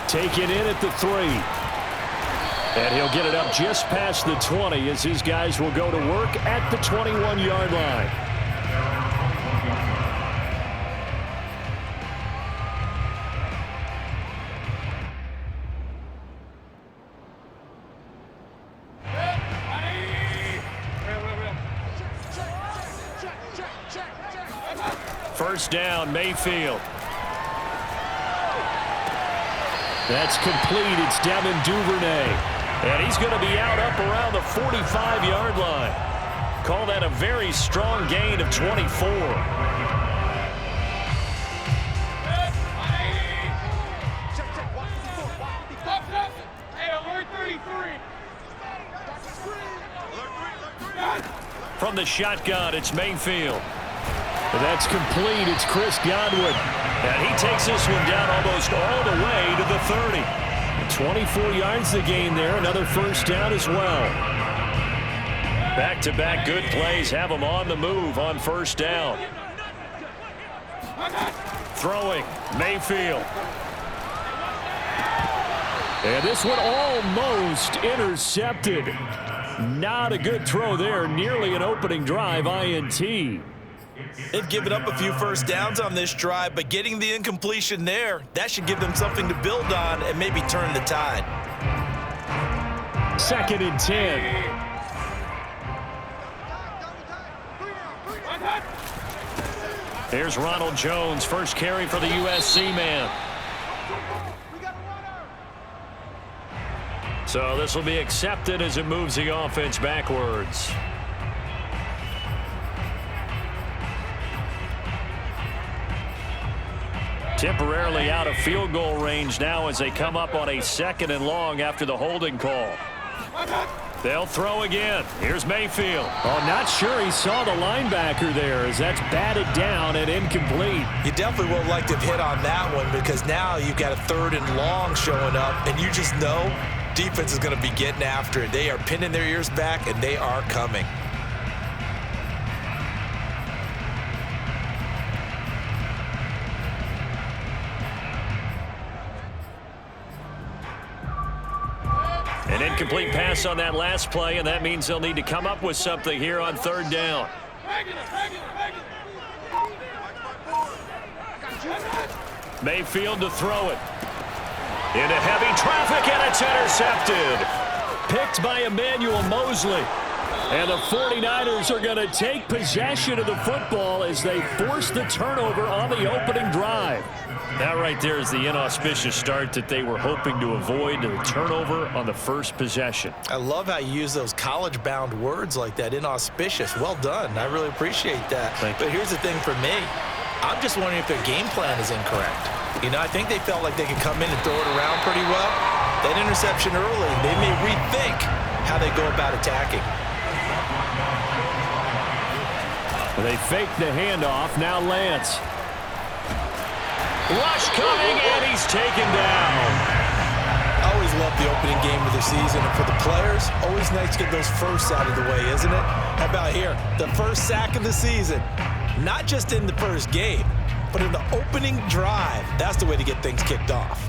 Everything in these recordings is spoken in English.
Taken in at the 3. And he'll get it up just past the 20 as his guys will go to work at the 21-yard line. First down, Mayfield. That's complete. It's Devin Duvernay. And he's going to be out up around the 45-yard line. Call that a very strong gain of 24. From the shotgun, it's Mayfield. And that's complete. It's Chris Godwin. And he takes this one down almost all the way to the 30. 24 yards to gain there. Another first down as well. Back-to-back good plays have them on the move on first down. Throwing, Mayfield. And this one almost intercepted. Not a good throw there. Nearly an opening drive INT. They've given up a few first downs on this drive, but getting the incompletion there, that should give them something to build on and maybe turn the tide. 2nd and 10. Here's Ronald Jones, first carry for the USC man. So this will be accepted as it moves the offense backwards. Temporarily out of field goal range now as they come up on a 2nd and long after the holding call. They'll throw again. Here's Mayfield. Oh, not sure he saw the linebacker there as that's batted down and incomplete. You definitely would like to have hit on that one because now you've got a 3rd and long showing up, and you just know defense is going to be getting after it. They are pinning their ears back, and they are coming. An incomplete pass on that last play, and that means they'll need to come up with something here on 3rd down. Mayfield to throw it. Into heavy traffic, and it's intercepted. Picked by Emmanuel Mosley. And the 49ers are going to take possession of the football as they force the turnover on the opening drive. That right there is the inauspicious start that they were hoping to avoid, the turnover on the first possession. I love how you use those college-bound words like that, inauspicious. Well done. I really appreciate that. But here's the thing for me. I'm just wondering if their game plan is incorrect. You know, I think they felt like they could come in and throw it around pretty well. That interception early, they may rethink how they go about attacking. They fake the handoff. Now Lance. Rush coming, and he's taken down. I always love the opening game of the season, and for the players, always nice to get those firsts out of the way, isn't it? How about here? The first sack of the season. Not just in the first game, but in the opening drive. That's the way to get things kicked off.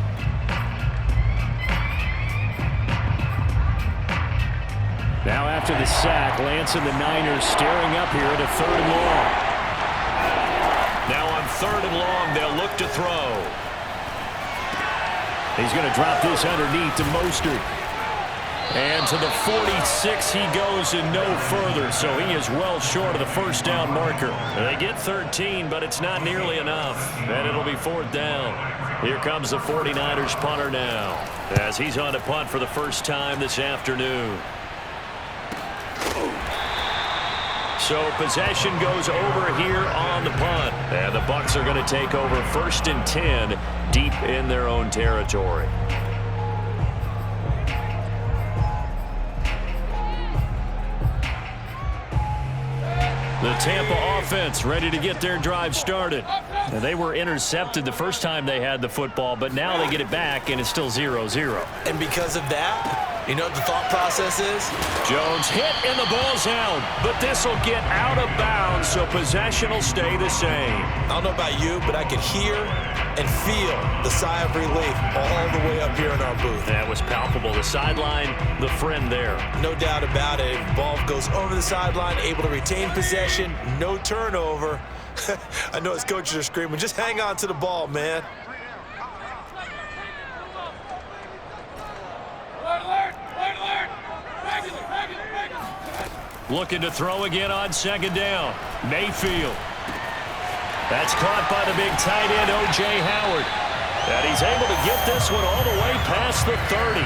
Now after the sack, Lance and the Niners staring up here at a 3rd and long. Now on 3rd and long, they'll look to throw. He's going to drop this underneath to Mostert. And to the 46 he goes and no further, so he is well short of the first down marker. They get 13, but it's not nearly enough, and it'll be 4th down. Here comes the 49ers punter now, as he's on to punt for the first time this afternoon. So possession goes over here on the punt. And the Bucs are going to take over 1st and 10 deep in their own territory. The Tampa offense ready to get their drive started. And they were intercepted the first time they had the football, but now they get it back, and it's still 0-0. And because of that, You know what the thought process is? Jones hit and the ball's out, but this will get out of bounds, so possession will stay the same. I don't know about you, but I could hear and feel the sigh of relief all the way up here in our booth. That was palpable. The sideline, the friend there. No doubt about it. If the ball goes over the sideline, able to retain possession, no turnover. I know his coaches are screaming, just hang on to the ball, man. Looking to throw again on second down. Mayfield. That's caught by the big tight end, O.J. Howard. And he's able to get this one all the way past the 30.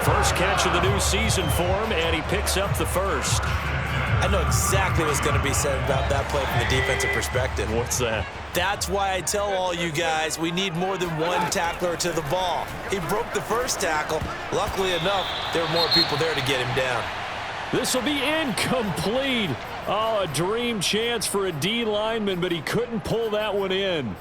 First catch of the new season for him, and he picks up the first. I know exactly what's going to be said about that play from the defensive perspective. What's that? That's why I tell all you guys we need more than one tackler to the ball. He broke the first tackle. Luckily enough, there were more people there to get him down. This will be incomplete. Oh, a dream chance for a D lineman, but he couldn't pull that one in.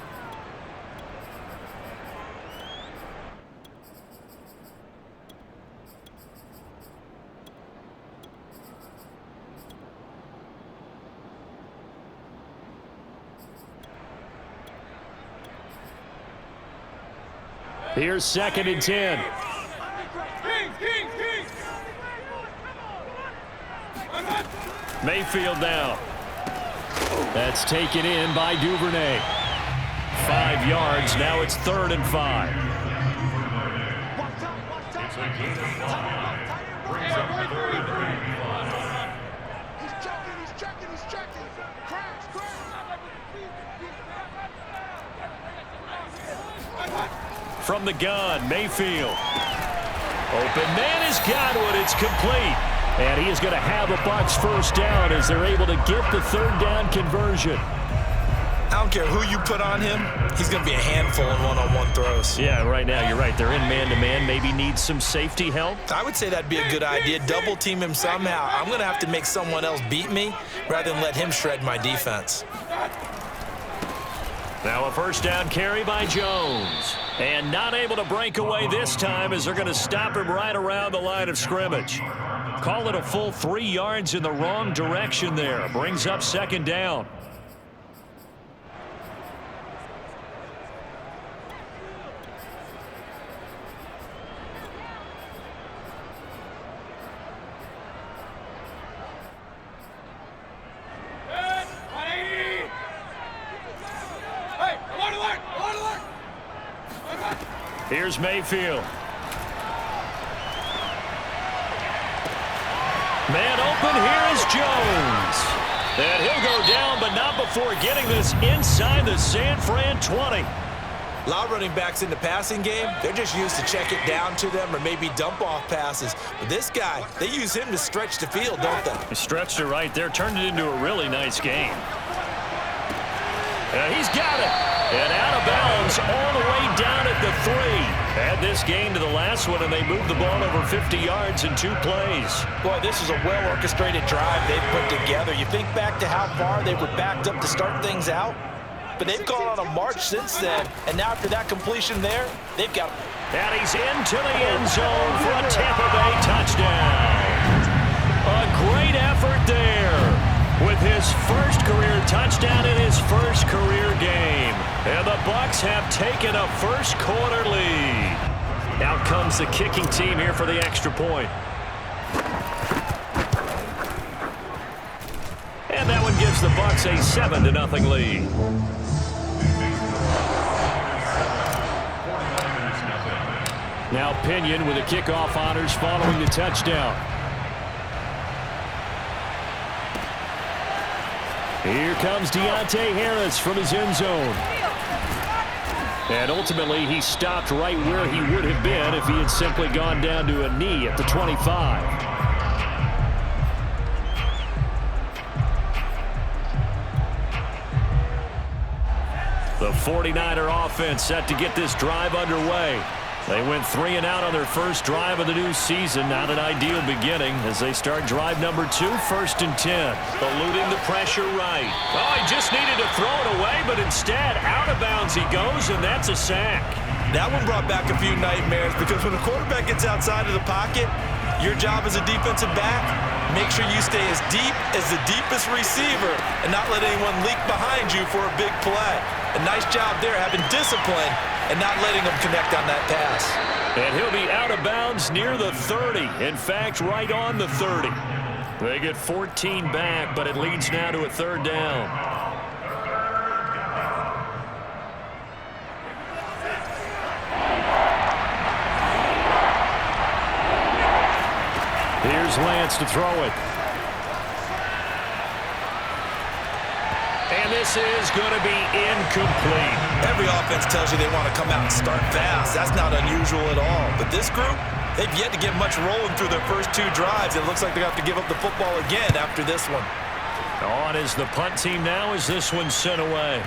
Here's 2nd and 10. Mayfield now. That's taken in by Duvernay. 5 yards. Now it's 3rd and 5. From the gun, Mayfield. Open man has got one. It's complete. And he is going to have a Bucs first down as they're able to get the 3rd down conversion. I don't care who you put on him. He's going to be a handful in one-on-one throws. Yeah, right now you're right. They're in man-to-man. Maybe need some safety help. I would say that'd be a good idea. Double team him somehow. I'm going to have to make someone else beat me rather than let him shred my defense. Now a first down carry by Jones. And not able to break away this time as they're going to stop him right around the line of scrimmage. Call it a full 3 yards in the wrong direction there. Brings up 2nd down. Here's Mayfield. Man open, here is Jones. And he'll go down, but not before getting this inside the San Fran 20. A lot of running backs in the passing game, they're just used to check it down to them or maybe dump off passes. But this guy, they use him to stretch the field, don't they? He stretched it right there, turned it into a really nice game. And he's got it. And out of bounds all the way down at the 3. Add this game to the last one, and they moved the ball over 50 yards in 2 plays. Boy, this is a well-orchestrated drive they've put together. You think back to how far they were backed up to start things out, but they've gone on a march since then. And now after that completion there, they've got... And he's into the end zone for a Tampa Bay touchdown. A great effort there with his first career touchdown in his first career game. And the Bucs have taken a first quarter lead. Out comes the kicking team here for the extra point. And that one gives the Bucs a 7-0 lead. Now Pinion with the kickoff honors following the touchdown. Here comes Deontay Harris from his end zone. And ultimately, he stopped right where he would have been if he had simply gone down to a knee at the 25. The 49er offense set to get this drive underway. They went 3 and out on their first drive of the new season. Not an ideal beginning as they start drive number 2, 1st and 10. Eluding the pressure right. Oh, he just needed to throw it away, but instead, out of bounds he goes, and that's a sack. That one brought back a few nightmares because when the quarterback gets outside of the pocket, Your job as a defensive back, make sure you stay as deep as the deepest receiver and not let anyone leak behind you for a big play. A nice job there, having discipline and not letting them connect on that pass. And he'll be out of bounds near the 30. In fact, right on the 30. They get 14 back, but it leads now to a third down. Here's Lance to throw it. And this is going to be incomplete. Every offense tells you they want to come out and start fast. That's not unusual at all. But this group, they've yet to get much rolling through their first 2 drives. It looks like they have to give up the football again after this one. On is the punt team now as this one's sent away.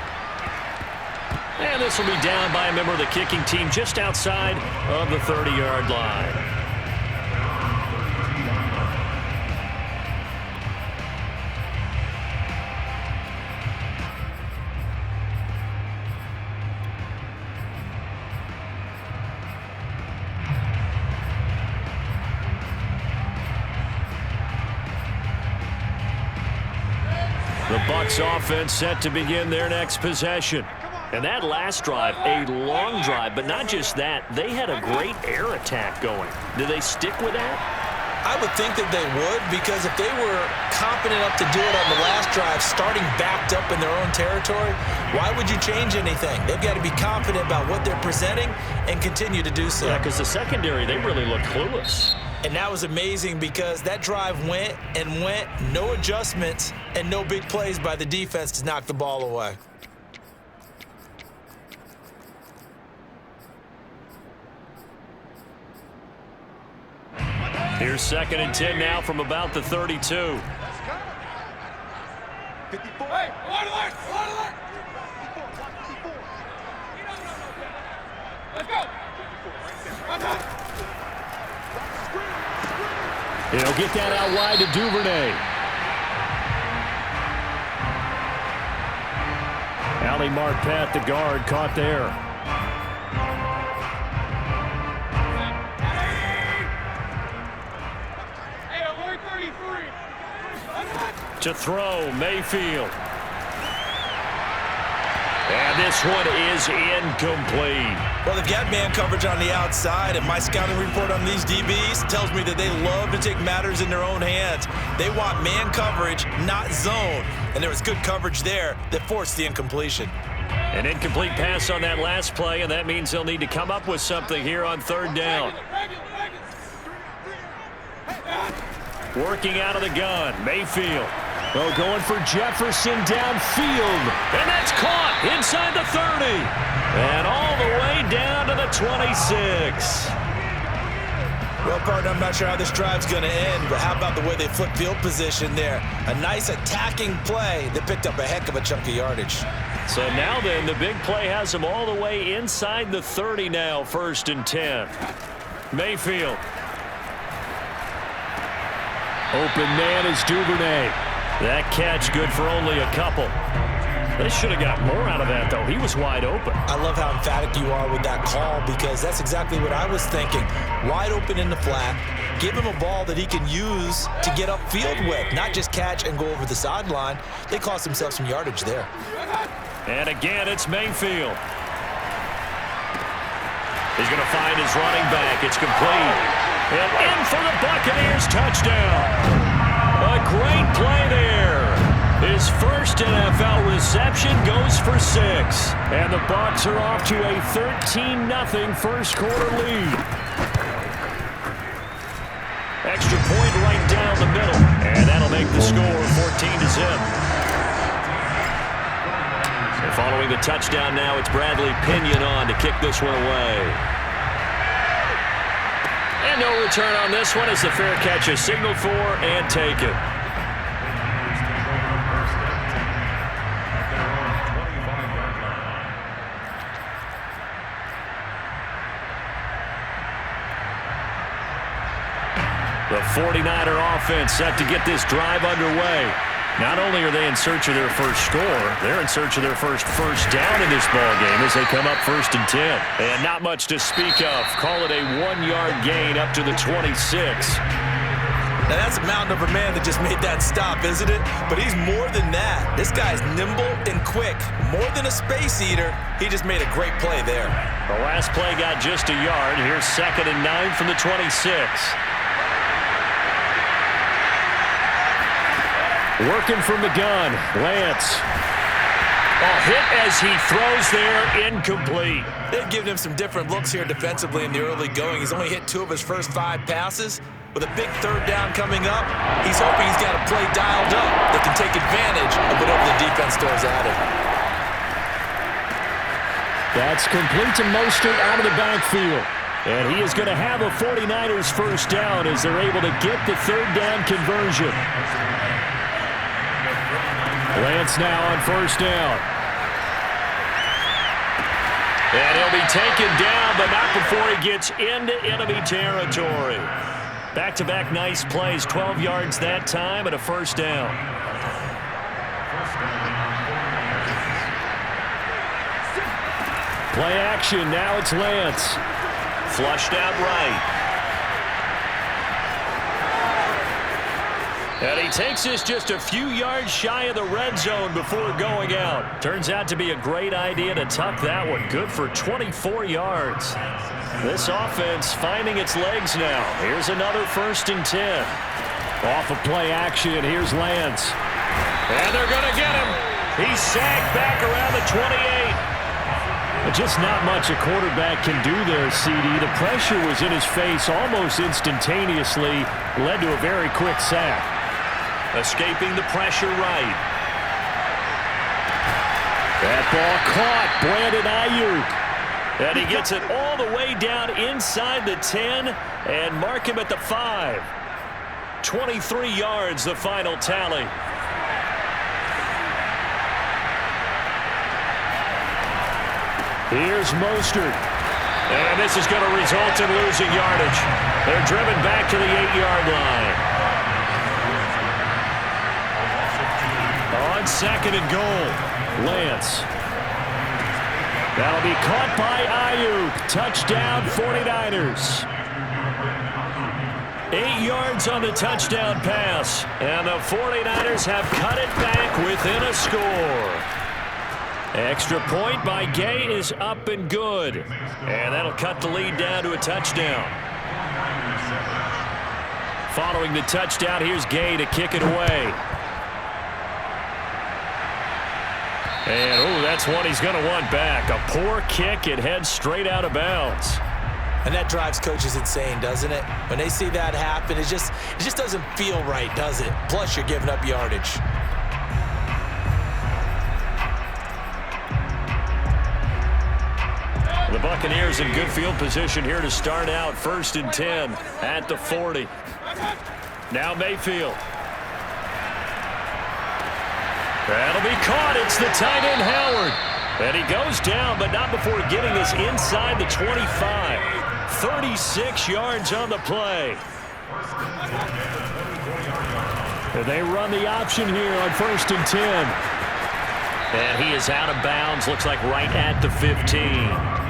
And this will be down by a member of the kicking team just outside of the 30-yard line. The Bucs offense set to begin their next possession. And that last drive, a long drive, but not just that. They had a great air attack going. Do they stick with that? I would think that they would, because if they were confident enough to do it on the last drive, starting backed up in their own territory, why would you change anything? They've got to be confident about what they're presenting and continue to do so. Yeah, because the secondary, they really look clueless. And that was amazing because that drive went and went, no adjustments, and no big plays by the defense to knock the ball away. Here's 2nd and 10 now from about the 32. 54. Hey, alert! Let's go! He'll get that out wide to Duvernay. Ali Marpet, the guard, caught there. Hey, alert 33. To throw, Mayfield. And this one is incomplete. Well, they've got man coverage on the outside, and my scouting report on these DBs tells me that they love to take matters in their own hands. They want man coverage, not zone. And there was good coverage there that forced the incompletion. An incomplete pass on that last play, and that means they'll need to come up with something here on 3rd down. Working out of the gun, Mayfield. Oh, going for Jefferson downfield. And that's caught inside the 30. And all the way down to the 26. Well, partner, I'm not sure how this drive's going to end, but how about the way they flip field position there? A nice attacking play that picked up a heck of a chunk of yardage. So now then, the big play has them all the way inside the 30 now, 1st and 10. Mayfield. Open man is Duvernay. That catch good for only a couple. They should have got more out of that, though. He was wide open. I love how emphatic you are with that call, because that's exactly what I was thinking. Wide open in the flat. Give him a ball that he can use to get upfield with, not just catch and go over the sideline. They cost themselves some yardage there. And again, it's Mayfield. He's going to find his running back. It's complete. And in for the Buccaneers touchdown. A great play there. His first NFL reception goes for 6. And the Bucs are off to a 13-0 first quarter lead. Extra point right down the middle. And that'll make the score 14-0. And following the touchdown now, it's Bradley Pinion on to kick this one away. And no return on this one as the fair catch is signaled for and taken. The 49er offense set to get this drive underway. Not only are they in search of their first score, they're in search of their first down in this ball game as they come up 1st and 10. And not much to speak of. Call it a 1-yard gain up to the 26. Now that's a mountain of a man that just made that stop, isn't it? But he's more than that. This guy's nimble and quick. More than a space eater, he just made a great play there. The last play got just a yard. Here's 2nd and 9 from the 26. Working from the gun, Lance. A hit as he throws there, incomplete. They've given him some different looks here defensively in the early going. He's only hit 2 of his first 5 passes. With a big 3rd down coming up, he's hoping he's got a play dialed up that can take advantage of whatever the defense throws at him. That's complete to Mostert out of the backfield. And he is going to have a 49ers first down as they're able to get the 3rd down conversion. Lance now on 1st down. And he'll be taken down, but not before he gets into enemy territory. Back-to-back nice plays, 12 yards that time and a 1st down. Play action, now it's Lance. Flushed out right. And he takes this just a few yards shy of the red zone before going out. Turns out to be a great idea to tuck that one. Good for 24 yards. This offense finding its legs now. Here's another 1st and 10. Off of play action, here's Lance. And they're going to get him. He's sagged back around the 28. Just not much a quarterback can do there, CD. The pressure was in his face almost instantaneously. Led to a very quick sack. Escaping the pressure right. That ball caught. Brandon Ayuk. And he gets it all the way down inside the 10 and mark him at the 5. 23 yards, the final tally. Here's Mostert. And this is going to result in losing yardage. They're driven back to the 8-yard line. On 2nd and goal, Lance. That'll be caught by Ayuk. Touchdown, 49ers. 8 yards on the touchdown pass. And the 49ers have cut it back within a score. Extra point by Gay is up and good. And that'll cut the lead down to a touchdown. Following the touchdown, here's Gay to kick it away. And, oh, that's one he's going to want back. A poor kick. It heads straight out of bounds. And that drives coaches insane, doesn't it? When they see that happen, it just doesn't feel right, does it? Plus, you're giving up yardage. The Buccaneers in good field position here to start out. 1st and 10 at the 40. Now Mayfield. That'll be caught. It's the tight end, Howard. And he goes down, but not before getting this inside the 25. 36 yards on the play. And they run the option here on 1st and 10. And he is out of bounds. Looks like right at the 15.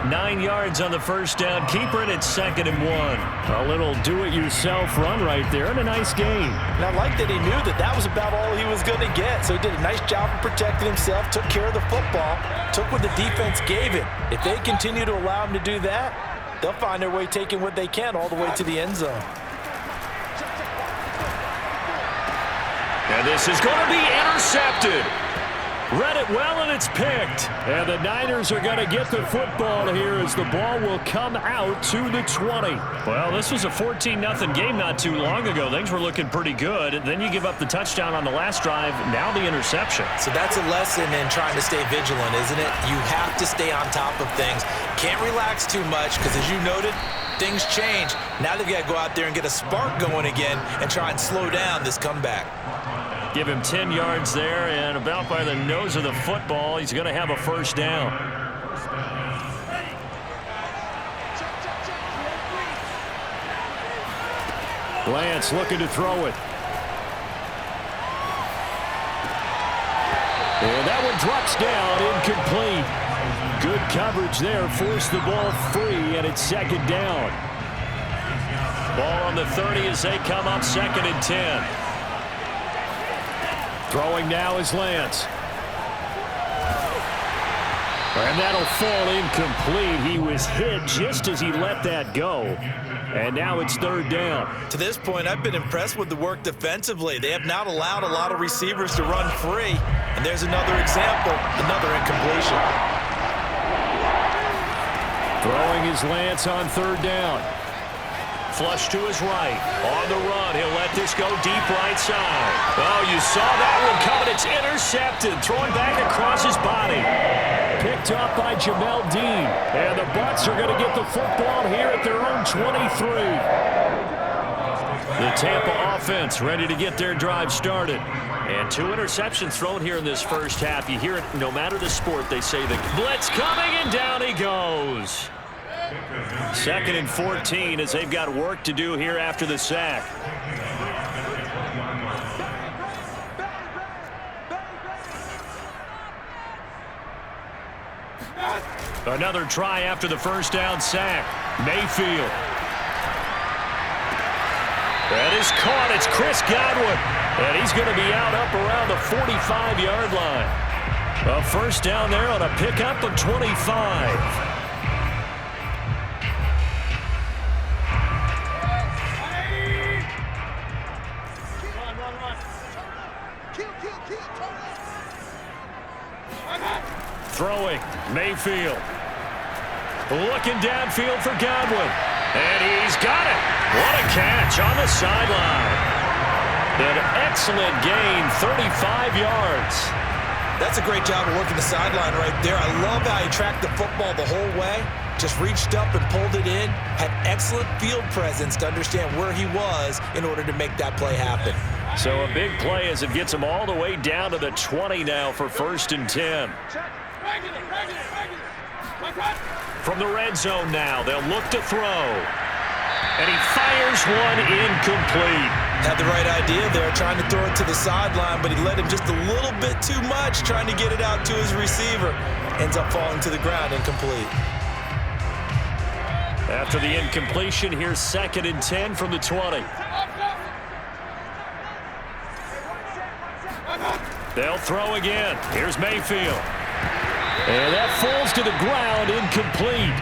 9 yards on the 1st down. Keeper it at 2nd and 1. A little do-it-yourself run right there and a nice gain. And I like that he knew that was about all he was going to get. So he did a nice job of protecting himself, took care of the football, took what the defense gave him. If they continue to allow him to do that, they'll find their way taking what they can all the way to the end zone. And this is going to be intercepted. Read it well, and it's picked. And the Niners are going to get the football here as the ball will come out to the 20. Well, this was a 14-0 game not too long ago. Things were looking pretty good. And then you give up the touchdown on the last drive. Now the interception. So that's a lesson in trying to stay vigilant, isn't it? You have to stay on top of things. Can't relax too much because, as you noted, things change. Now they've got to go out there and get a spark going again and try and slow down this comeback. Give him 10 yards there, and about by the nose of the football, he's going to have a 1st down. Lance looking to throw it. And that one drops down, incomplete. Good coverage there, forced the ball free, and it's second down. Ball on the 30 as they come up 2nd and 10. Throwing now is Lance. And that'll fall incomplete. He was hit just as he let that go. And now it's 3rd down. To this point, I've been impressed with the work defensively. They have not allowed a lot of receivers to run free. And there's another example, another incompletion. Throwing is Lance on 3rd down. Flush to his right. On the run, he'll let this go deep right side. Oh, you saw that one coming. It's intercepted. Throwing back across his body. Picked up by Jamel Dean. And the Bucs are going to get the football here at their own 23. The Tampa offense ready to get their drive started. And 2 interceptions thrown here in this first half. You hear it no matter the sport. They say the blitz coming, and down he goes. 2nd and 14 as they've got work to do here after the sack. Another try after the first down sack. Mayfield. That is caught. It's Chris Godwin. And he's going to be out up around the 45-yard line. A first down there on a pickup of 25. Throwing, Mayfield. Looking downfield for Godwin. And he's got it. What a catch on the sideline. An excellent gain, 35 yards. That's a great job of working the sideline right there. I love how he tracked the football the whole way. Just reached up and pulled it in. Had excellent field presence to understand where he was in order to make that play happen. So a big play as it gets him all the way down to the 20 now for 1st and 10. From the red zone now, they'll look to throw. And he fires one incomplete. Had the right idea there, trying to throw it to the sideline, but he let him just a little bit too much, trying to get it out to his receiver. Ends up falling to the ground, incomplete. After the incompletion, here's 2nd and 10 from the 20. They'll throw again. Here's Mayfield. And that falls to the ground, incomplete.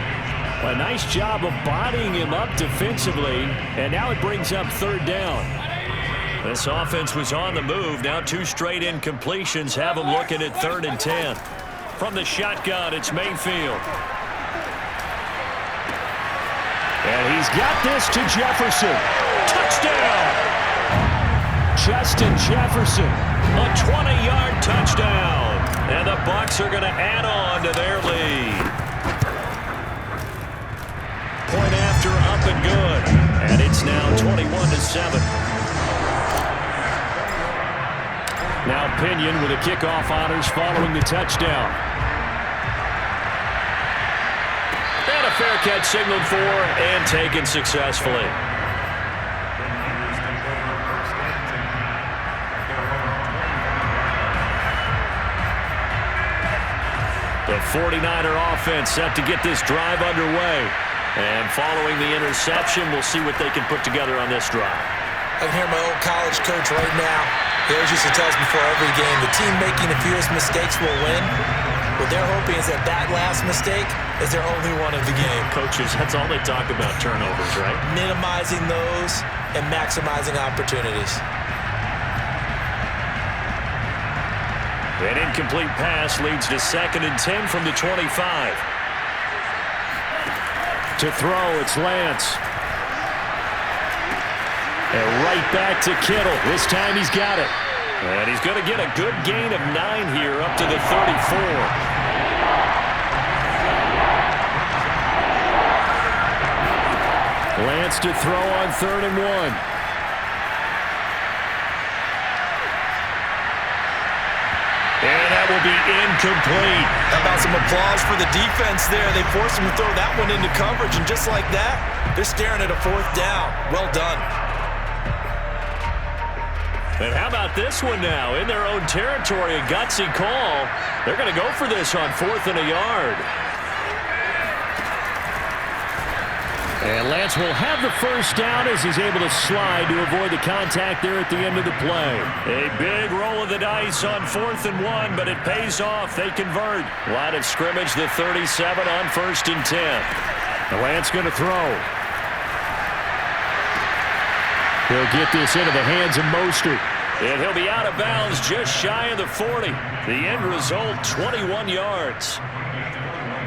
A nice job of bodying him up defensively, and now it brings up 3rd down. This offense was on the move. Now 2 straight incompletions have them looking at 3rd and 10. From the shotgun, it's Mayfield. And he's got this to Jefferson. Touchdown! Justin Jefferson, a 20-yard touchdown. And the Bucs are going to add on to their lead. Point after, up and good. And it's now 21-7. Now Pinion with the kickoff honors following the touchdown. And a fair catch signaled for and taken successfully. The 49er offense set to get this drive underway. And following the interception, we'll see what they can put together on this drive. I can hear my old college coach right now. He always used to tell us before every game, the team making the fewest mistakes will win. What they're hoping is that that last mistake is their only one of the game. Coaches, that's all they talk about, turnovers, right? Minimizing those and maximizing opportunities. An incomplete pass leads to 2nd and 10 from the 25. To throw, it's Lance. And right back to Kittle. This time he's got it. And he's going to get a good gain of 9 here up to the 34. Lance to throw on 3rd and 1. And that will be incomplete. How about some applause for the defense there? They forced him to throw that one into coverage, and just like that, they're staring at a 4th down. Well done. And how about this one now? In their own territory, a gutsy call. They're going to go for this on 4th and a yard. And Lance will have the first down as he's able to slide to avoid the contact there at the end of the play. A big roll of the dice on 4th and 1, but it pays off. They convert. Line of scrimmage, the 37 on 1st and 10. The Lance going to throw. He'll get this into the hands of Mostert. And he'll be out of bounds just shy of the 40. The end result, 21 yards.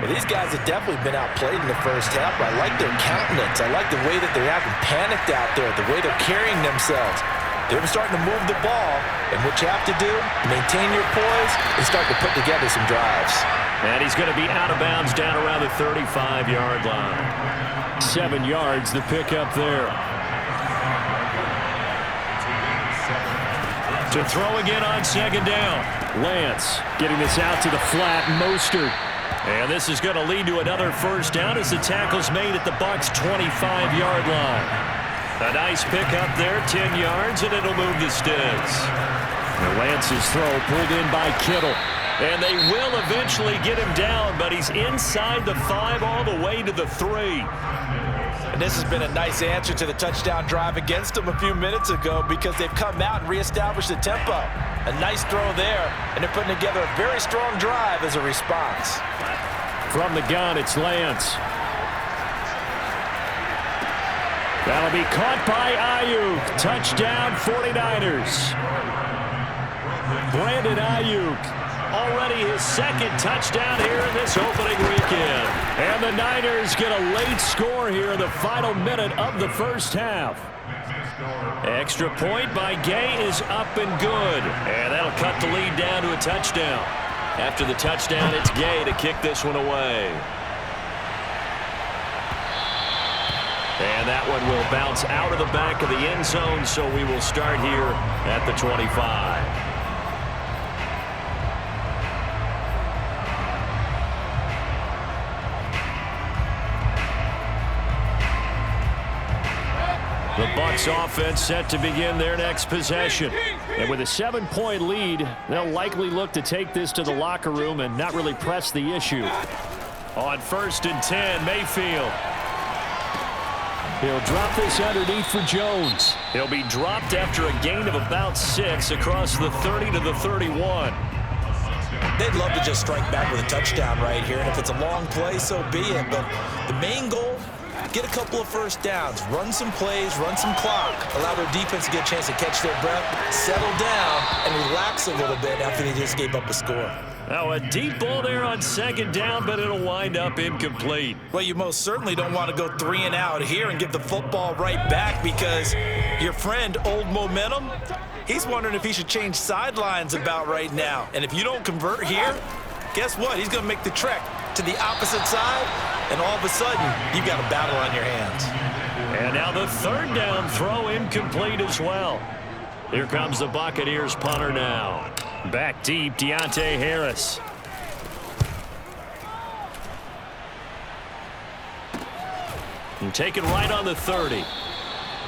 Well, these guys have definitely been outplayed in the first half. I like their countenance. I like the way that they haven't panicked out there, the way they're carrying themselves. They're starting to move the ball, and what you have to do, maintain your poise and start to put together some drives. And he's going to be out of bounds down around the 35-yard line. 7 yards, the pickup there. To throw again on 2nd down. Lance getting this out to the flat. Mostert. And this is going to lead to another first down as the tackle's made at the Bucs' 25-yard line. A nice pickup there, 10 yards, and it'll move the sticks. And Lance's throw pulled in by Kittle. And they will eventually get him down, but he's inside the 5 all the way to the 3. And this has been a nice answer to the touchdown drive against them a few minutes ago because they've come out and reestablished the tempo. A nice throw there, and they're putting together a very strong drive as a response. From the gun, it's Lance. That'll be caught by Ayuk. Touchdown, 49ers. Brandon Ayuk. Already his 2nd touchdown here in this opening weekend. And the Niners get a late score here in the final minute of the first half. Extra point by Gay is up and good. And that'll cut the lead down to a touchdown. After the touchdown, it's Gay to kick this one away. And that one will bounce out of the back of the end zone, so we will start here at the 25. The Bucs offense set to begin their next possession. And with a 7-point lead, they'll likely look to take this to the locker room and not really press the issue. On 1st and 10, Mayfield. He'll drop this underneath for Jones. He'll be dropped after a gain of about 6 across the 30 to the 31. They'd love to just strike back with a touchdown right here, and if it's a long play, so be it. But the main goal, get a couple of first downs, run some plays, run some clock, allow their defense to get a chance to catch their breath, settle down, and relax a little bit after they just gave up a score. Now a deep ball there on 2nd down, but it'll wind up incomplete. Well, you most certainly don't want to go 3 and out here and give the football right back because your friend, Old Momentum, he's wondering if he should change sidelines about right now. And if you don't convert here, guess what? He's going to make the trek to the opposite side, and all of a sudden, you've got a battle on your hands. And now the 3rd down throw incomplete as well. Here comes the Buccaneers punter now. Back deep, Deontay Harris. And taken right on the 30.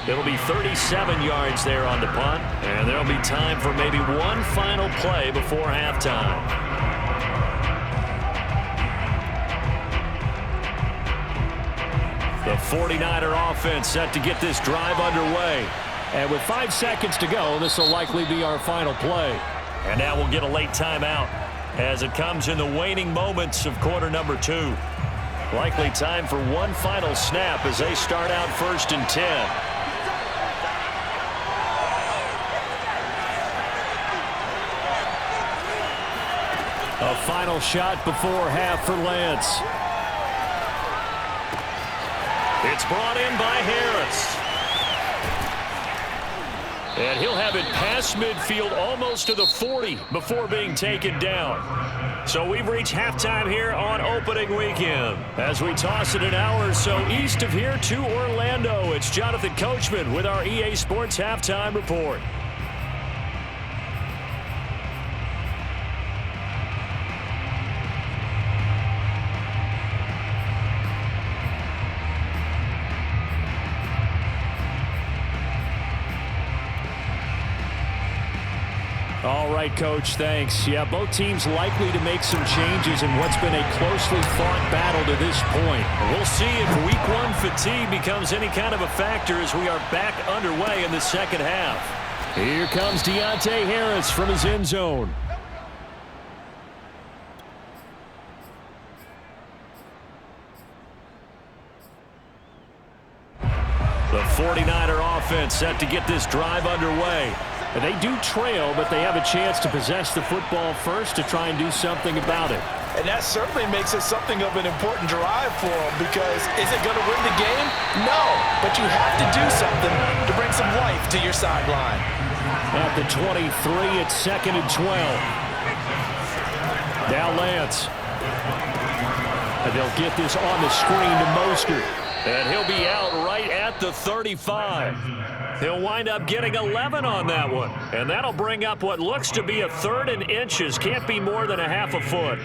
It'll be 37 yards there on the punt, and there'll be time for maybe one final play before halftime. The 49er offense set to get this drive underway. And with 5 seconds to go, this will likely be our final play. And now we'll get a late timeout as it comes in the waning moments of quarter number 2. Likely time for one final snap as they start out 1st and 10. A final shot before half for Lance. It's brought in by Harris. And he'll have it past midfield almost to the 40 before being taken down. So we've reached halftime here on opening weekend. As we toss it an hour or so east of here to Orlando, it's Jonathan Coachman with our EA Sports Halftime Report. right, Coach. Thanks. Yeah, both teams likely to make some changes in what's been a closely fought battle to this point. We'll see if Week 1 fatigue becomes any kind of a factor as we are back underway in the second half. Here comes Deontay Harris from his end zone. The 49er offense set to get this drive underway. And they do trail, but they have a chance to possess the football first to try and do something about it. And that certainly makes it something of an important drive for them, because is it going to win the game? No, but you have to do something to bring some life to your sideline. At the 23, it's 2nd and 12. Now Lance. And they'll get this on the screen to Mostert. And he'll be out right at the 35. He'll wind up getting 11 on that one. And that'll bring up what looks to be a 3rd and inches. Can't be more than a half a foot.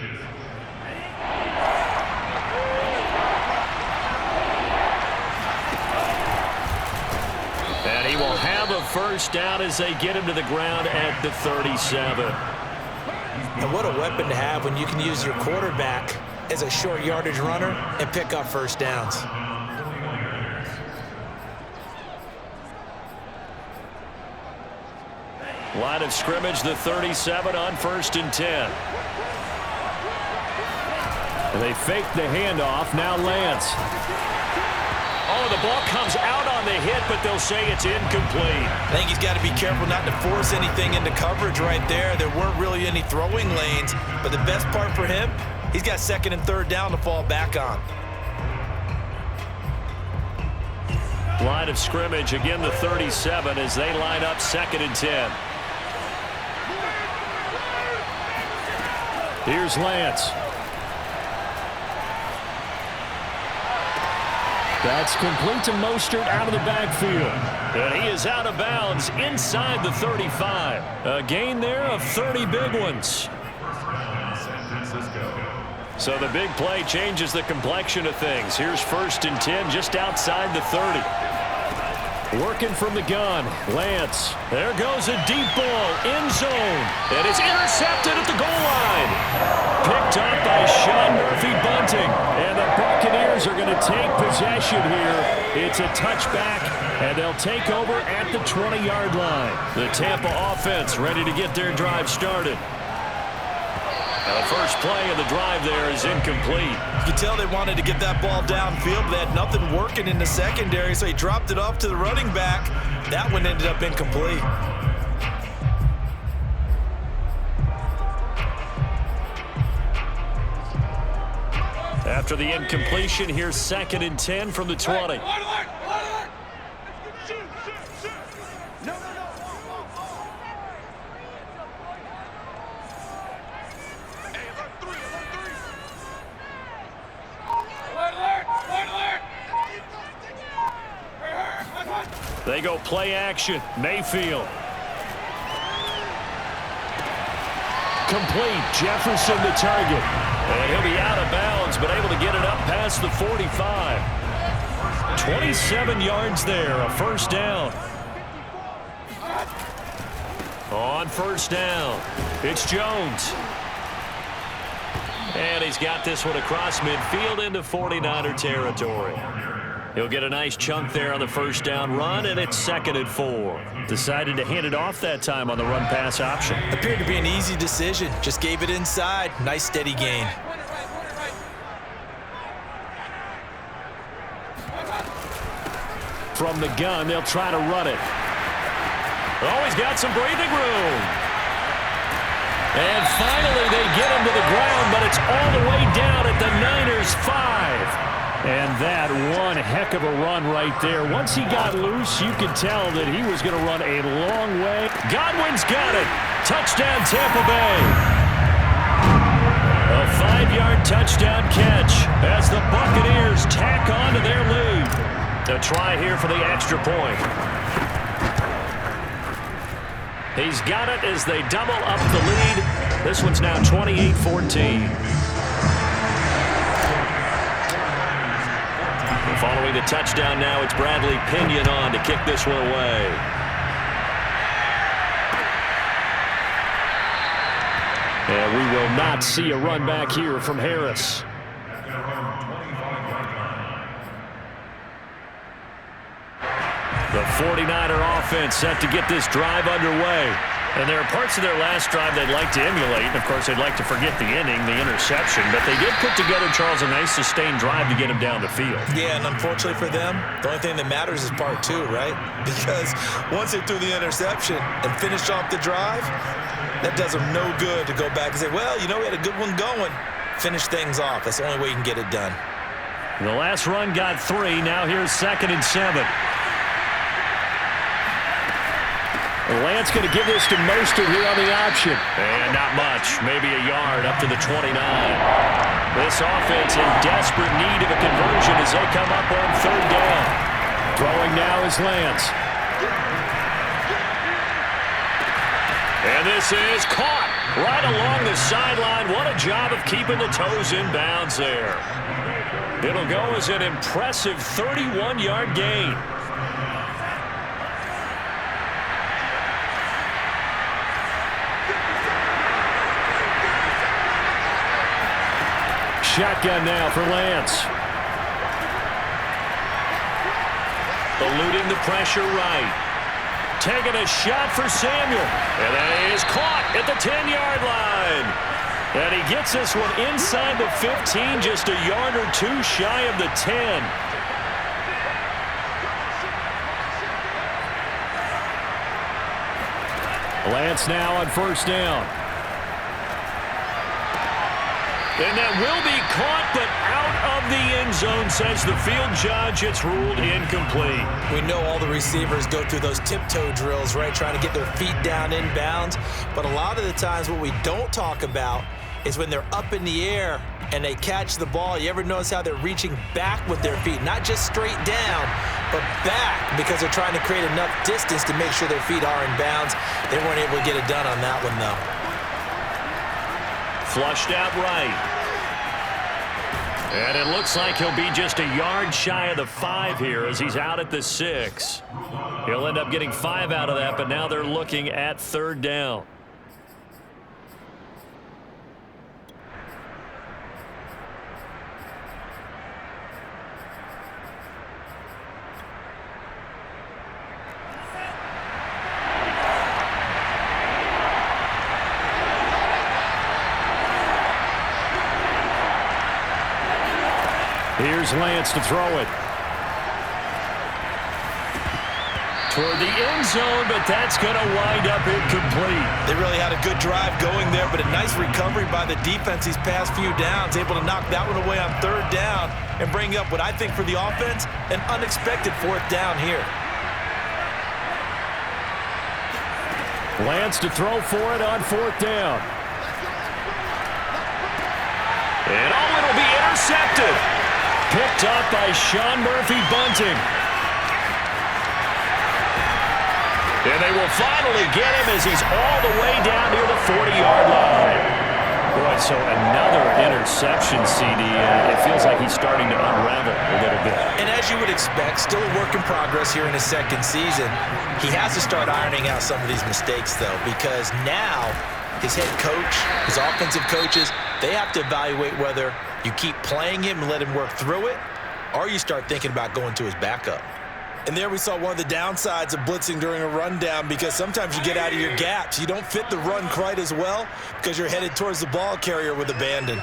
And he will have a first down as they get him to the ground at the 37. And what a weapon to have when you can use your quarterback as a short yardage runner and pick up first downs. Line of scrimmage, the 37 on 1st and 10. And they fake the handoff. Now Lance. Oh, the ball comes out on the hit, but they'll say it's incomplete. I think he's got to be careful not to force anything into coverage right there. There weren't really any throwing lanes, but the best part for him, he's got 2nd and 3rd down to fall back on. Line of scrimmage, again the 37 as they line up 2nd and 10. Here's Lance. That's complete to Mostert out of the backfield. And he is out of bounds inside the 35. A gain there of 30 big ones. So the big play changes the complexion of things. Here's 1st and 10 just outside the 30. Working from the gun, Lance. There goes a deep ball, end zone. And it's intercepted at the goal line. Picked up by Sean Murphy-Bunting. And the Buccaneers are going to take possession here. It's a touchback, and they'll take over at the 20-yard line. The Tampa offense ready to get their drive started. Now the first play of the drive there is incomplete. You could tell they wanted to get that ball downfield, but they had nothing working in the secondary, so he dropped it off to the running back. That one ended up incomplete. After the incompletion, here's 2nd and 10 from the 20. They go play action. Mayfield. Complete. Jefferson the target. And he'll be out of bounds, but able to get it up past the 45. 27 yards there, a first down. On first down, it's Jones. And he's got this one across midfield into 49er territory. He'll get a nice chunk there on the first down run, and it's 2nd and 4. Decided to hand it off that time on the run-pass option. Appeared to be an easy decision. Just gave it inside. Nice steady gain. From the gun, they'll try to run it. Oh, he's got some breathing room. And finally, they get him to the ground, but it's all the way down at the Niners' 5. And that one heck of a run right there. Once he got loose, you could tell that he was going to run a long way. Godwin's got it. Touchdown, Tampa Bay. A 5-yard touchdown catch as the Buccaneers tack on to their lead. A try here for the extra point. He's got it as they double up the lead. This one's now 28-14. Following the touchdown now, it's Bradley Pinion on to kick this one away. And we will not see a run back here from Harris. The 49er offense set to get this drive underway. And there are parts of their last drive they'd like to emulate. And, of course, they'd like to forget the inning, the interception. But they did put together, Charles, a nice sustained drive to get him down the field. Yeah, and unfortunately for them, the only thing that matters is part two, right? Because once they threw the interception and finished off the drive, that does them no good to go back and say, well, you know, we had a good one going. Finish things off. That's the only way you can get it done. The last run got 3. Now here's 2nd and 7. Lance going to give this to Mostert here on the option. And not much. Maybe a yard up to the 29. This offense in desperate need of a conversion as they come up on 3rd down. Throwing now is Lance. And this is caught right along the sideline. What a job of keeping the toes in bounds there. It'll go as an impressive 31-yard gain. Shotgun now for Lance. Eluding the pressure right. Taking a shot for Samuel. And that is caught at the 10-yard line. And he gets this one inside the 15, just a yard or two shy of the 10. Lance now on 1st down. And that will be caught, but out of the end zone, says the field judge. It's ruled incomplete. We know all the receivers go through those tiptoe drills, right, trying to get their feet down inbounds. But a lot of the times what we don't talk about is when they're up in the air and they catch the ball. You ever notice how they're reaching back with their feet? Not just straight down, but back, because they're trying to create enough distance to make sure their feet are in bounds. They weren't able to get it done on that one, though. Flushed out right. And it looks like he'll be just a yard shy of the 5 here as he's out at the 6. He'll end up getting 5 out of that, but now they're looking at 3rd down. Here's Lance to throw it. Toward the end zone, but that's going to wind up incomplete. They really had a good drive going there, but a nice recovery by the defense these past few downs, able to knock that one away on 3rd down and bring up what I think for the offense, an unexpected 4th down here. Lance to throw for it on 4th down. And it'll be intercepted. Picked up by Sean Murphy-Bunting. And they will finally get him as he's all the way down near the 40-yard line. Boy, so another interception, CD. It feels like he's starting to unravel a little bit. And as you would expect, still a work in progress here in his 2nd season. He has to start ironing out some of these mistakes, though, because now his head coach, his offensive coaches, they have to evaluate whether you keep playing him and let him work through it, or you start thinking about going to his backup. And there we saw one of the downsides of blitzing during a rundown, because sometimes you get out of your gaps. You don't fit the run quite as well because you're headed towards the ball carrier with abandon.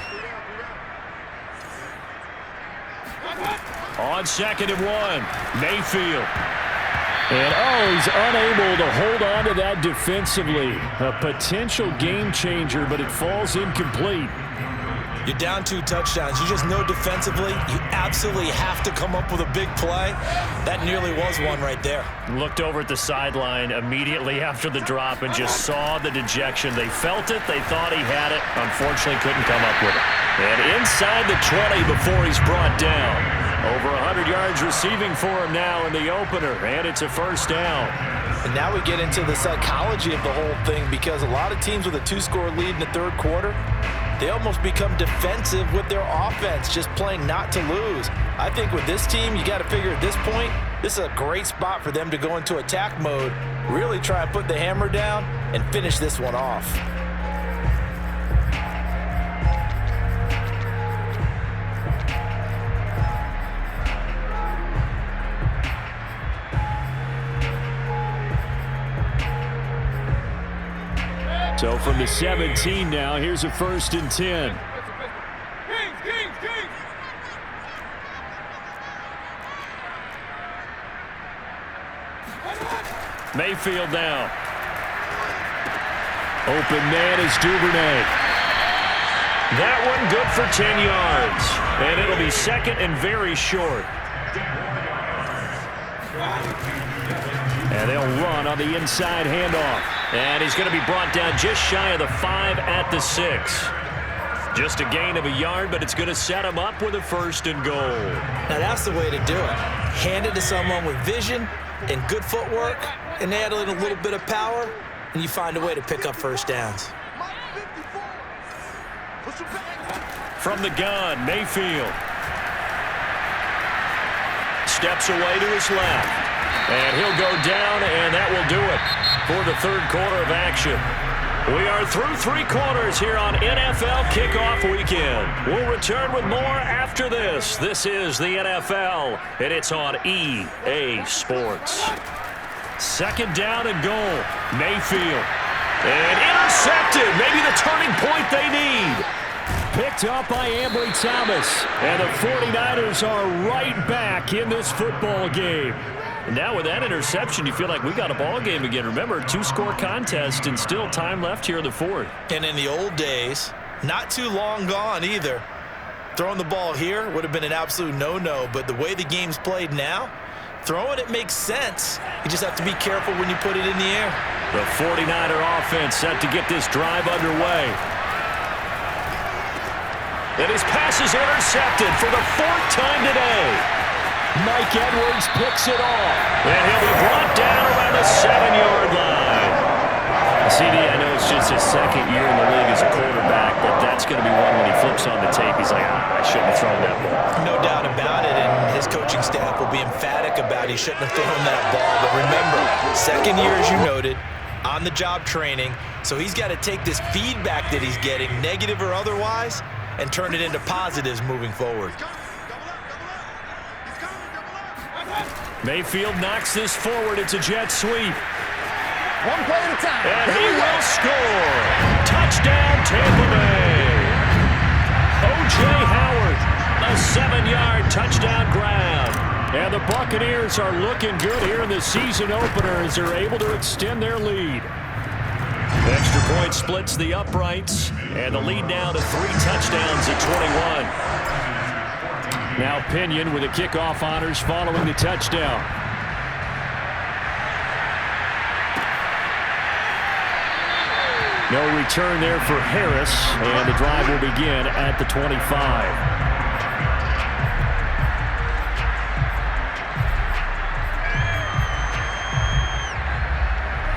On 2nd and 1, Mayfield. And, he's unable to hold on to that defensively. A potential game changer, but it falls incomplete. You're down 2 touchdowns. You just know defensively you absolutely have to come up with a big play. That nearly was one right there. Looked over at the sideline immediately after the drop and just saw the dejection. They felt it. They thought he had it. Unfortunately, couldn't come up with it. And inside the 20 before he's brought down. Over 100 yards receiving for him now in the opener, and it's a 1st down. And now we get into the psychology of the whole thing, because a lot of teams with a 2-score lead in the 3rd quarter, they almost become defensive with their offense, just playing not to lose. I think with this team, you got to figure at this point, this is a great spot for them to go into attack mode, really try and put the hammer down and finish this one off. So from the 17 now, here's a 1st and 10. Kings. Mayfield now. Open man is Duvernay. That one good for 10 yards. And it'll be 2nd and very short. And they'll run on the inside handoff. And he's going to be brought down just shy of the 5 at the 6. Just a gain of a yard, but it's going to set him up with a 1st and goal. Now that's the way to do it. Hand it to someone with vision and good footwork, and add a little bit of power, and you find a way to pick up 1st downs. From the gun, Mayfield. Steps away to his left. And he'll go down, and that will do it for the 3rd quarter of action. We are through 3 quarters here on NFL Kickoff Weekend. We'll return with more after this. This is the NFL, and it's on EA Sports. 2nd down and goal. Mayfield. And intercepted. Maybe the turning point they need. Picked up by Ambry Thomas. And the 49ers are right back in this football game. And now with that interception, you feel like we got a ball game again. Remember, 2-score contest and still time left here in the 4th. And in the old days, not too long gone either, throwing the ball here would have been an absolute no-no. But the way the game's played now, throwing it makes sense. You just have to be careful when you put it in the air. The 49er offense set to get this drive underway. And his pass is intercepted for the 4th time today. Mike Edwards picks it off. And he'll be brought down around the 7-yard line. CD, I know it's just his 2nd year in the league as a quarterback, but that's going to be one when he flips on the tape. He's like, I shouldn't have thrown that ball. No doubt about it, and his coaching staff will be emphatic about he shouldn't have thrown that ball. But remember, 2nd year, as you noted, on-the-job training, so he's got to take this feedback that he's getting, negative or otherwise, and turn it into positives moving forward. Mayfield knocks this forward. It's a jet sweep. One play at a time. And he will score. Touchdown, Tampa Bay. O.J. Howard, a 7-yard touchdown grab. And the Buccaneers are looking good here in the season opener as they're able to extend their lead. Extra point splits the uprights, and the lead now to 3 touchdowns at 21. Now Pinion with the kickoff honors following the touchdown. No return there for Harris, and the drive will begin at the 25.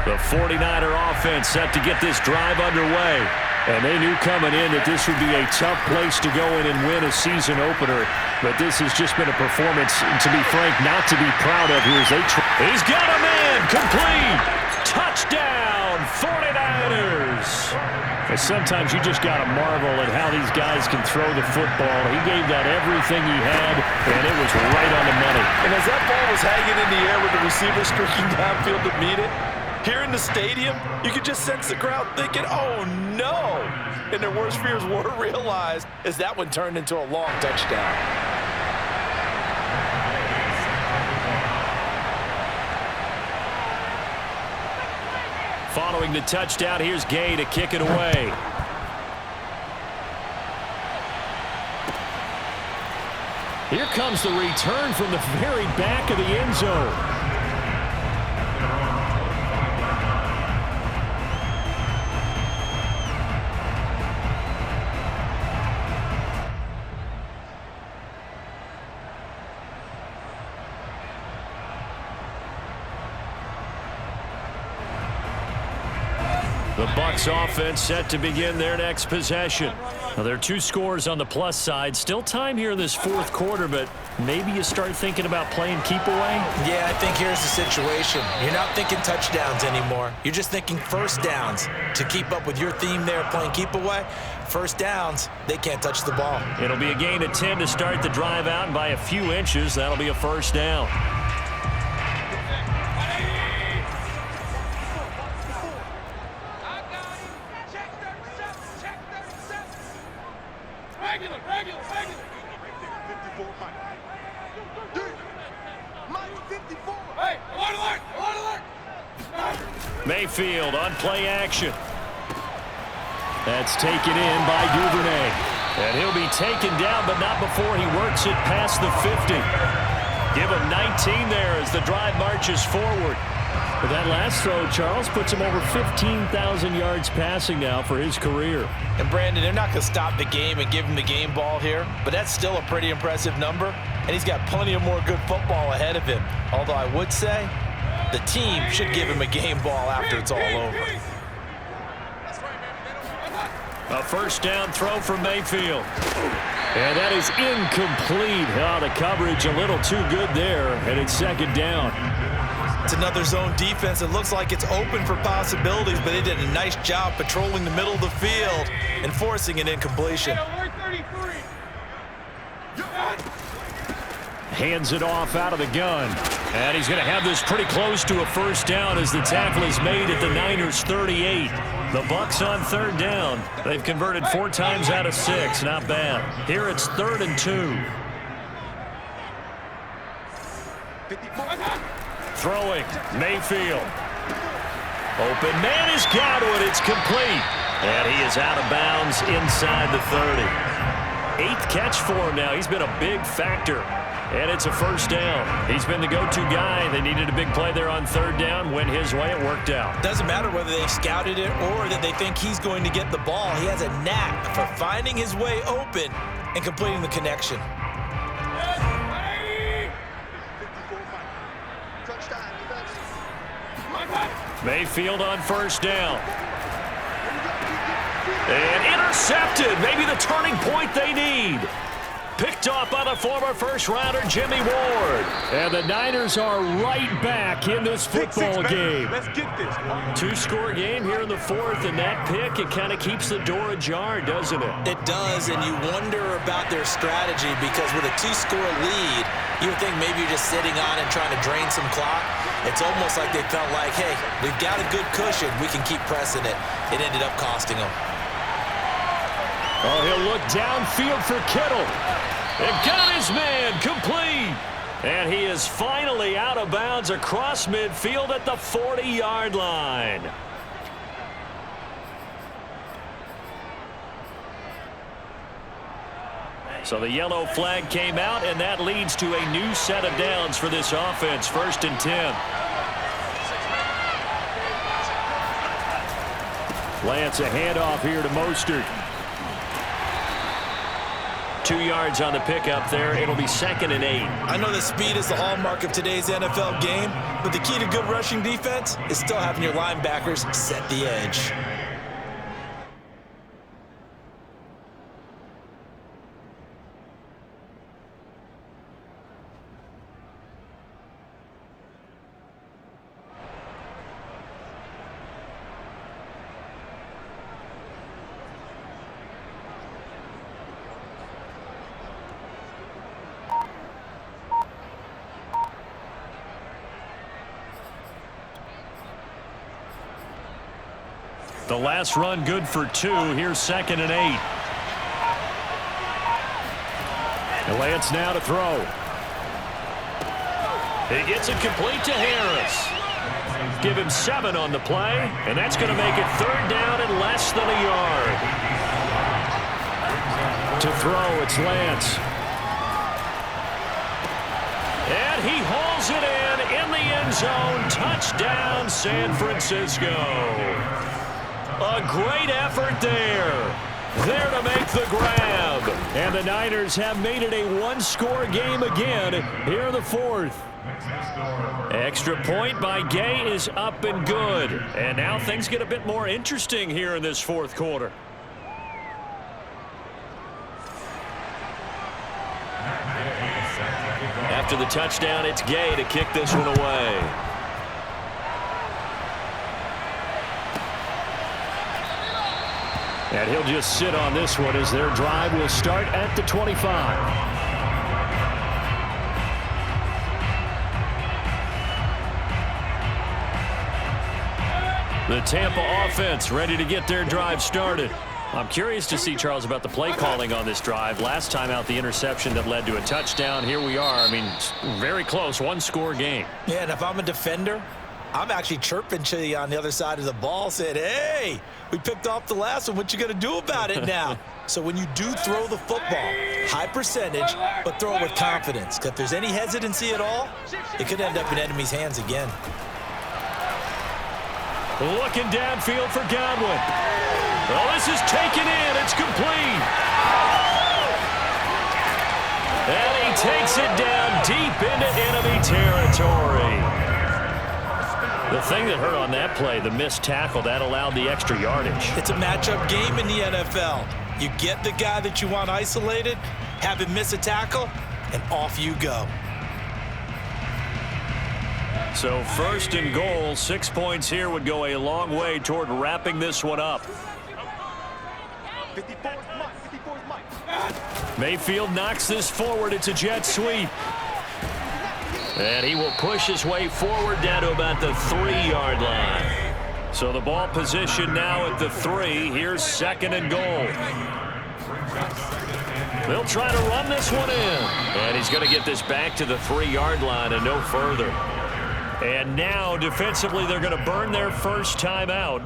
The 49er offense set to get this drive underway. And they knew coming in that this would be a tough place to go in and win a season opener. But this has just been a performance, to be frank, not to be proud of here as they try. He's got a man complete. Touchdown, 49ers. And sometimes you just got to marvel at how these guys can throw the football. He gave that everything he had, and it was right on the money. And as that ball was hanging in the air with the receiver streaking downfield to meet it, here in the stadium, you could just sense the crowd thinking, oh, no. And their worst fears were realized as that one turned into a long touchdown. Following the touchdown, here's Gay to kick it away. Here comes the return from the very back of the end zone. The Bucs offense set to begin their next possession. Now, there are 2 scores on the plus side. Still time here in this 4th quarter, but maybe you start thinking about playing keep away? Yeah, I think here's the situation. You're not thinking touchdowns anymore. You're just thinking 1st downs. To keep up with your theme there, playing keep away, 1st downs, they can't touch the ball. It'll be a gain of 10 to start the drive out, and by a few inches, that'll be a 1st down. Mayfield on play action. That's taken in by Duvernay. And he'll be taken down, but not before he works it past the 50. Give him 19 there as the drive marches forward. But that last throw, Charles, puts him over 15,000 yards passing now for his career. And, Brandon, they're not going to stop the game and give him the game ball here, but that's still a pretty impressive number, and he's got plenty of more good football ahead of him. Although I would say the team should give him a game ball after it's all over. A first down throw from Mayfield. And that is incomplete. The coverage a little too good there, and it's second down. It's another zone defense. It looks like it's open for possibilities, but they did a nice job patrolling the middle of the field and forcing an incompletion. Hands it off out of the gun. And he's going to have this pretty close to a first down as the tackle is made at the Niners' 38. The Bucs on third down. They've converted 4 times out of 6. Not bad. Here it's 3rd and 2. Throwing. Mayfield. Open man is Godwin. It's complete. And he is out of bounds inside the 30. 8th catch for him now. He's been a big factor. And it's a first down. He's been the go-to guy. They needed a big play there on third down. Went his way. It worked out. Doesn't matter whether they scouted it or that they think he's going to get the ball. He has a knack for finding his way open and completing the connection. Mayfield on first down. And intercepted. Maybe the turning point they need. Picked off by the former first-rounder Jimmy Ward. And the Niners are right back in this football game. Let's get this. 2-score game here in the 4th, and that pick, it kind of keeps the door ajar, doesn't it? It does, and you wonder about their strategy because with a 2-score lead, you would think maybe you're just sitting on and trying to drain some clock. It's almost like they felt like, hey, we've got a good cushion. We can keep pressing it. It ended up costing them. Oh, he'll look downfield for Kittle. And got his man complete. And he is finally out of bounds across midfield at the 40-yard line. So the yellow flag came out, and that leads to a new set of downs for this offense. 1st and 10. Lance, a handoff here to Mostert. 2 yards on the pickup there. It'll be 2nd and 8. I know that speed is the hallmark of today's NFL game, but the key to good rushing defense is still having your linebackers set the edge. The last run good for 2. Here's 2nd and 8. And Lance now to throw. He gets it complete to Harris. Give him 7 on the play, and that's going to make it 3rd down and less than a yard. To throw, it's Lance. And he hauls it in the end zone. Touchdown, San Francisco. A great effort there. There to make the grab. And the Niners have made it a 1-score game again here in the 4th. Extra point by Gay is up and good. And now things get a bit more interesting here in this 4th quarter. After the touchdown, it's Gay to kick this one away. And he'll just sit on this one as their drive will start at the 25. The Tampa offense ready to get their drive started. I'm curious to see, Charles, about the play calling on this drive. Last time out, the interception that led to a touchdown. Here we are. I mean, very close, one-score game. Yeah, and if I'm a defender, I'm actually chirping to you on the other side of the ball, saying, hey, we picked off the last one. What you going to do about it now? So when you do throw the football, high percentage, but throw it with confidence. Because if there's any hesitancy at all, it could end up in enemy's hands again. Looking downfield for Godwin. Well, this is taken in. It's complete. And he takes it down deep into enemy territory. The thing that hurt on that play, the missed tackle, that allowed the extra yardage. It's a matchup game in the NFL. You get the guy that you want isolated, have him miss a tackle, and off you go. So 1st and goal, 6 points here would go a long way toward wrapping this one up. Mayfield knocks this forward. It's a jet sweep. And he will push his way forward down to about the 3-yard line. So the ball position now at the 3. Here's 2nd and goal. They'll try to run this one in. And he's going to get this back to the 3-yard line and no further. And now, defensively, they're going to burn their first timeout.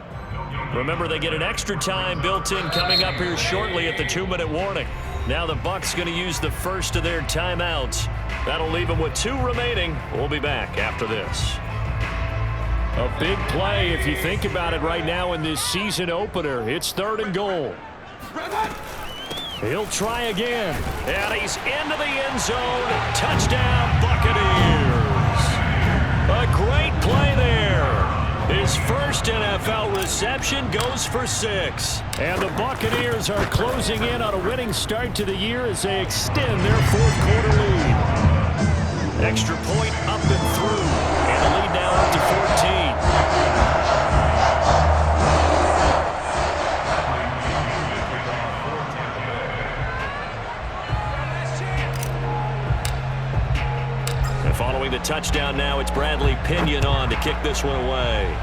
Remember, they get an extra time built in coming up here shortly at the 2-minute warning. Now the Bucs going to use the first of their timeouts. That'll leave them with 2 remaining. We'll be back after this. A big play, if you think about it right now in this season opener. It's 3rd and goal. He'll try again. And he's into the end zone. Touchdown, Buccaneers. A great play there. His first NFL reception goes for 6. And the Buccaneers are closing in on a winning start to the year as they extend their 4th quarter lead. Extra point up and through. And the lead now up to 14. And following the touchdown now, it's Bradley Pinion on to kick this one away.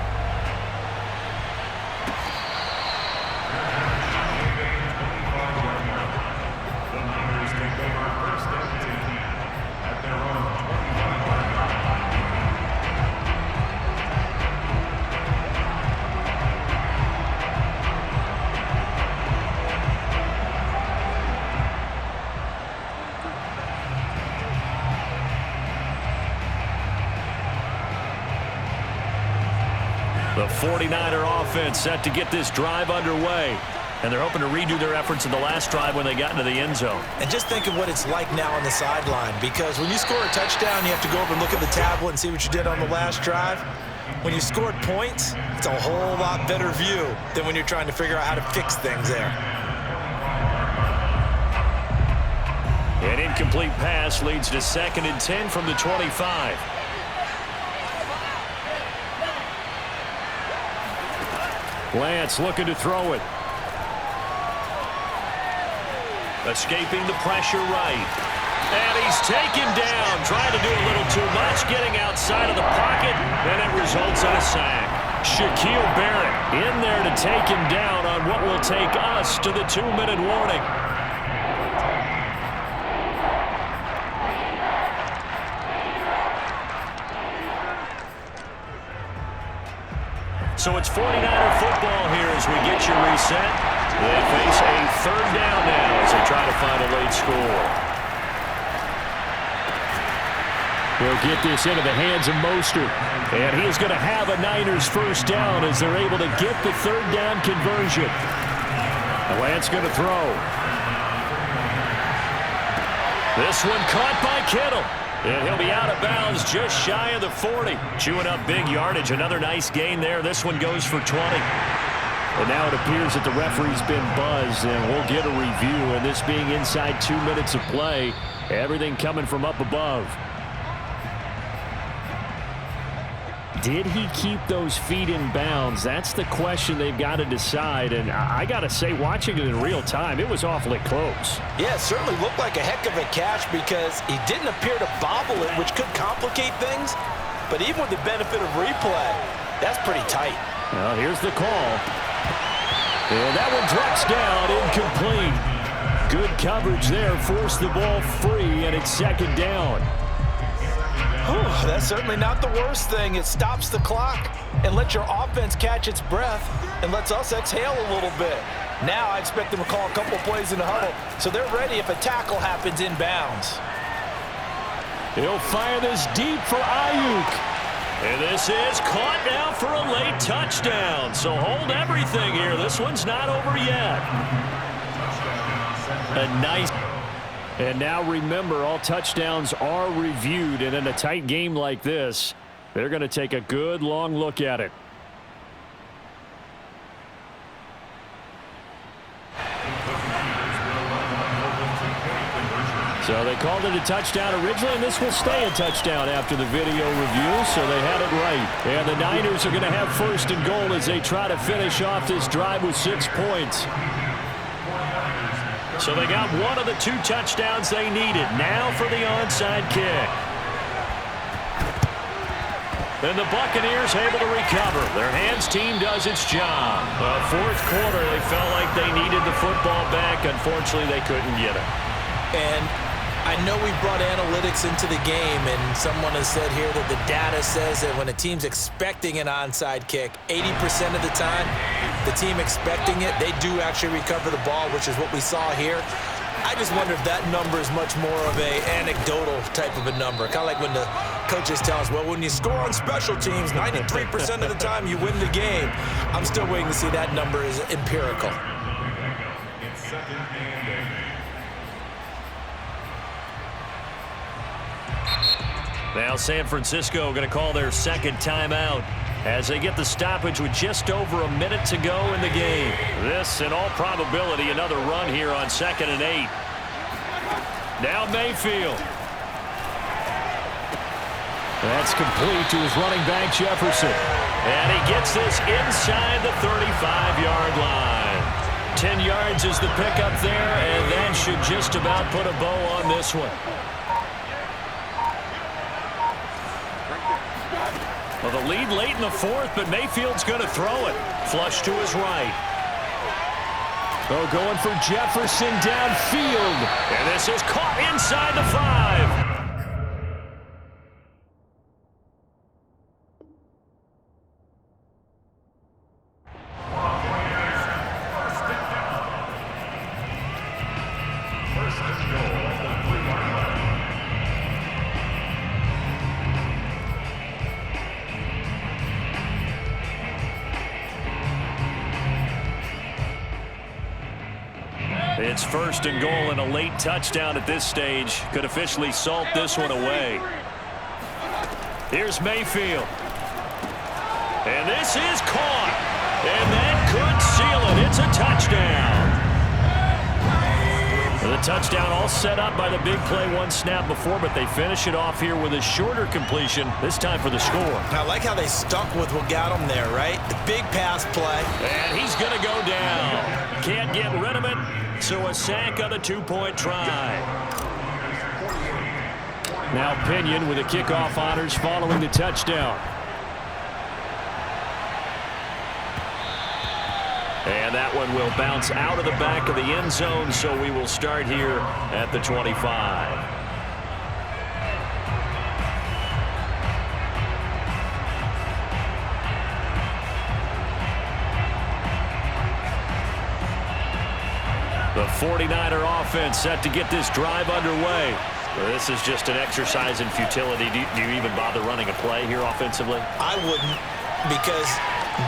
The 49er offense set to get this drive underway. And they're hoping to redo their efforts in the last drive when they got into the end zone. And just think of what it's like now on the sideline, because when you score a touchdown, you have to go over and look at the tablet and see what you did on the last drive. When you scored points, it's a whole lot better view than when you're trying to figure out how to fix things there. An incomplete pass leads to 2nd and 10 from the 25. Lance looking to throw it. Escaping the pressure right. And he's taken down, trying to do a little too much, getting outside of the pocket, and it results in a sack. Shaquille Barrett in there to take him down on what will take us to the 2-minute warning. So it's 49er football here as we get you reset. They face a 3rd down now as they try to find a late score. They'll get this into the hands of Mostert. And he is going to have a Niners first down as they're able to get the 3rd down conversion. Lance going to throw. This one caught by Kittle. And he'll be out of bounds just shy of the 40. Chewing up big yardage. Another nice gain there. This one goes for 20. And now it appears that the referee's been buzzed, and we'll get a review. And this being inside 2 minutes of play, everything coming from up above. Did he keep those feet in bounds? That's the question they've got to decide. And I got to say, watching it in real time, it was awfully close. Yeah, it certainly looked like a heck of a catch because he didn't appear to bobble it, which could complicate things. But even with the benefit of replay, that's pretty tight. Well, here's the call. And that one drops down, incomplete. Good coverage there, forced the ball free, and it's second down. Whew, that's certainly not the worst thing. It stops the clock and lets your offense catch its breath and lets us exhale a little bit. Now I expect them to call a couple of plays in the huddle, so they're ready if a tackle happens inbounds. He'll fire this deep for Ayuk. And this is caught now for a late touchdown. So hold everything here. This one's not over yet. A nice. And now remember, all touchdowns are reviewed. And in a tight game like this, they're going to take a good long look at it. So they called it a touchdown originally, and this will stay a touchdown after the video review, so they had it right. And the Niners are going to have first and goal as they try to finish off this drive with 6 points. So they got one of the 2 touchdowns they needed. Now for the onside kick. And the Buccaneers able to recover. Their hands team does its job. Fourth quarter, they felt like they needed the football back. Unfortunately, they couldn't get it. And I know we brought analytics into the game, and someone has said here that the data says that when a team's expecting an onside kick, 80% of the time, the team expecting it, they do actually recover the ball, which is what we saw here. I just wonder if that number is much more of a anecdotal type of a number. Kind of like when the coaches tell us, well, when you score on special teams, 93% of the time you win the game. I'm still waiting to see that number is empirical. Now San Francisco going to call their second timeout as they get the stoppage with just over a minute to go in the game. This, in all probability, another run here on 2nd and 8. Now Mayfield. That's complete to his running back, Jefferson. And he gets this inside the 35-yard line. 10 yards is the pickup there, and that should just about put a bow on this one. Well, the lead late in the fourth, but Mayfield's going to throw it. Flush to his right. Oh, going for Jefferson downfield. And this is caught inside the 5. It's first and goal, and a late touchdown at this stage could officially salt this one away. Here's Mayfield. And this is caught. And that could seal it. It's a touchdown. The touchdown all set up by the big play one snap before, but they finish it off here with a shorter completion, this time for the score. I like how they stuck with what got them there, right? The big pass play. And he's going to go down. Can't get rid of it. So a sack on the 2-point try. Now Pinion with the kickoff honors following the touchdown. And that one will bounce out of the back of the end zone, so we will start here at the 25. The 49er offense set to get this drive underway. This is just an exercise in futility. Do you even bother running a play here offensively? I wouldn't, because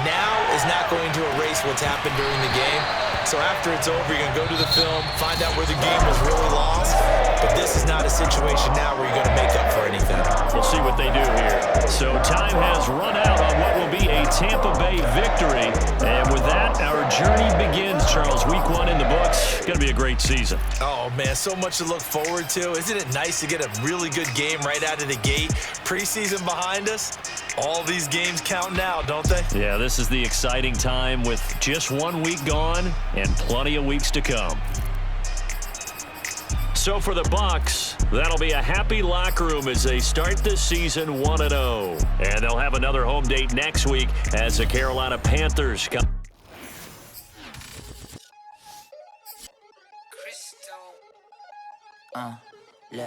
now is not going to erase what's happened during the game. So after it's over, you're going to go to the film, find out where the game was really lost. But this is not a situation now where you're going to make up for anything. We'll see what they do here. So time has run out on what will be a Tampa Bay victory. And with that, our journey begins, Charles. Week 1 in the books. Going to be a great season. Oh, man, so much to look forward to. Isn't it nice to get a really good game right out of the gate? Preseason behind us. All these games count now, don't they? Yeah, this is the exciting time with just 1 week gone and plenty of weeks to come. So for the Bucs, that'll be a happy locker room as they start this season 1-0. And they'll have another home date next week as the Carolina Panthers come. Uh.